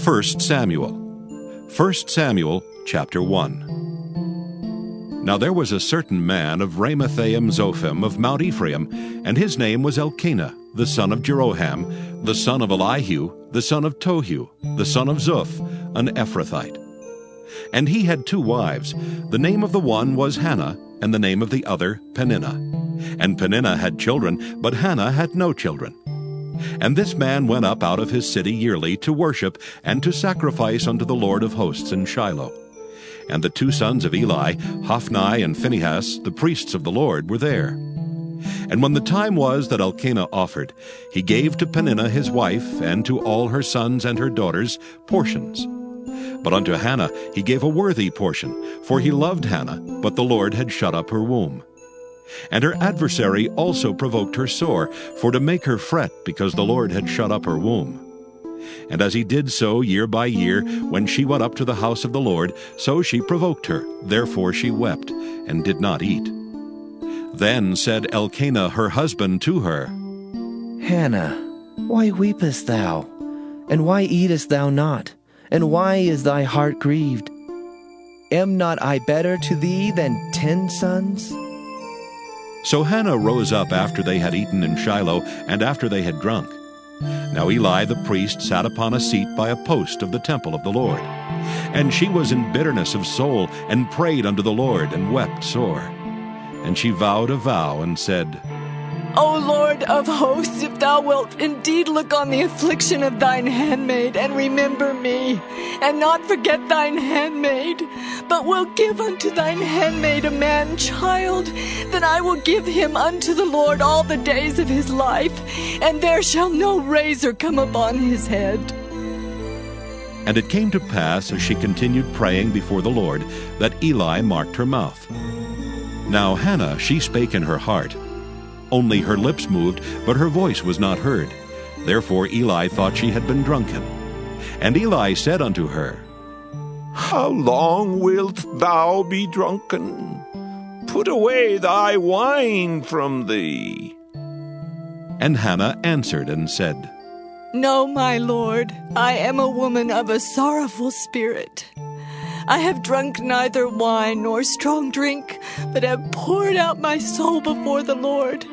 1 Samuel. 1 Samuel chapter 1. Now there was a certain man of Ramathaim Zophim of Mount Ephraim, and his name was Elkanah, the son of Jeroham, the son of Elihu, the son of Tohu, the son of Zuph, an Ephrathite. And he had 2 wives. The name of the one was Hannah, and the name of the other Peninnah. And Peninnah had children, but Hannah had no children. And this man went up out of his city yearly to worship and to sacrifice unto the Lord of hosts in Shiloh. And the 2 sons of Eli, Hophni and Phinehas, the priests of the Lord, were there. And when the time was that Elkanah offered, he gave to Peninnah his wife, and to all her sons and her daughters, portions. But unto Hannah he gave a worthy portion, for he loved Hannah, but the Lord had shut up her womb. And her adversary also provoked her sore, for to make her fret, because the Lord had shut up her womb. And as he did so year by year, when she went up to the house of the Lord, so she provoked her. Therefore she wept, and did not eat. Then said Elkanah her husband to her, Hannah, why weepest thou? And why eatest thou not? And why is thy heart grieved? Am not I better to thee than 10 sons? So Hannah rose up after they had eaten in Shiloh, and after they had drunk. Now Eli the priest sat upon a seat by a post of the temple of the Lord. And she was in bitterness of soul, and prayed unto the Lord, and wept sore. And she vowed a vow, and said, O Lord of hosts, if thou wilt indeed look on the affliction of thine handmaid, and remember me, and not forget thine handmaid, but wilt give unto thine handmaid a man-child, then I will give him unto the Lord all the days of his life, and there shall no razor come upon his head. And it came to pass, as she continued praying before the Lord, that Eli marked her mouth. Now Hannah, she spake in her heart. Only her lips moved, but her voice was not heard. Therefore Eli thought she had been drunken. And Eli said unto her, How long wilt thou be drunken? Put away thy wine from thee. And Hannah answered and said, No, my Lord, I am a woman of a sorrowful spirit. I have drunk neither wine nor strong drink, but have poured out my soul before the Lord.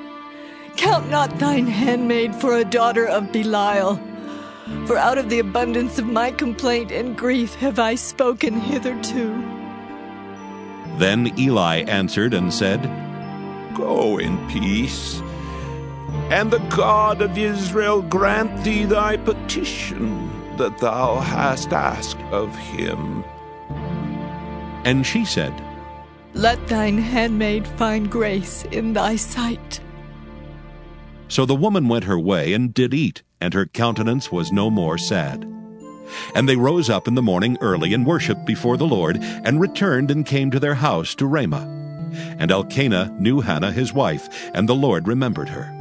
Count not thine handmaid for a daughter of Belial, for out of the abundance of my complaint and grief have I spoken hitherto. Then Eli answered and said, Go in peace, and the God of Israel grant thee thy petition that thou hast asked of him. And she said, Let thine handmaid find grace in thy sight. So the woman went her way and did eat, and her countenance was no more sad. And they rose up in the morning early and worshipped before the Lord, and returned and came to their house to Ramah. And Elkanah knew Hannah his wife, and the Lord remembered her.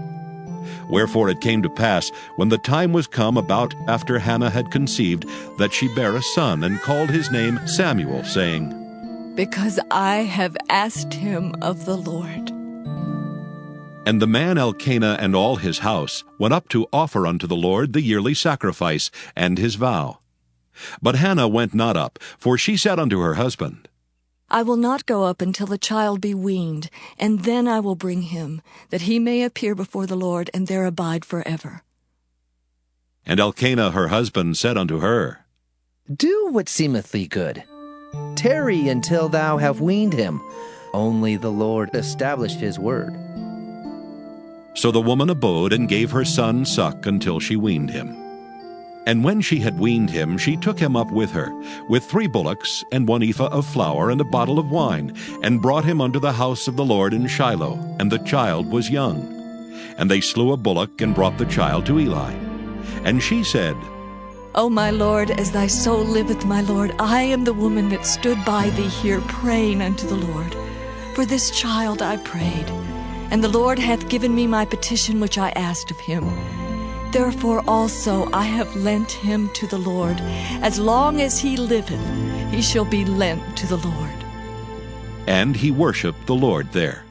Wherefore it came to pass, when the time was come about after Hannah had conceived, that she bare a son, and called his name Samuel, saying, Because I have asked him of the Lord. And the man Elkanah and all his house went up to offer unto the Lord the yearly sacrifice and his vow. But Hannah went not up, for she said unto her husband, I will not go up until the child be weaned, and then I will bring him, that he may appear before the Lord, and there abide forever. And Elkanah her husband said unto her, Do what seemeth thee good. Tarry until thou have weaned him. Only the Lord established his word. So the woman abode and gave her son suck until she weaned him. And when she had weaned him, she took him up with her, with 3 bullocks, and 1 ephah of flour, and a bottle of wine, and brought him unto the house of the Lord in Shiloh, and the child was young. And they slew a bullock, and brought the child to Eli. And she said, O my Lord, as thy soul liveth, my Lord, I am the woman that stood by thee here praying unto the Lord. For this child I prayed, and the Lord hath given me my petition which I asked of him. Therefore also I have lent him to the Lord. As long as he liveth, he shall be lent to the Lord. And he worshipped the Lord there.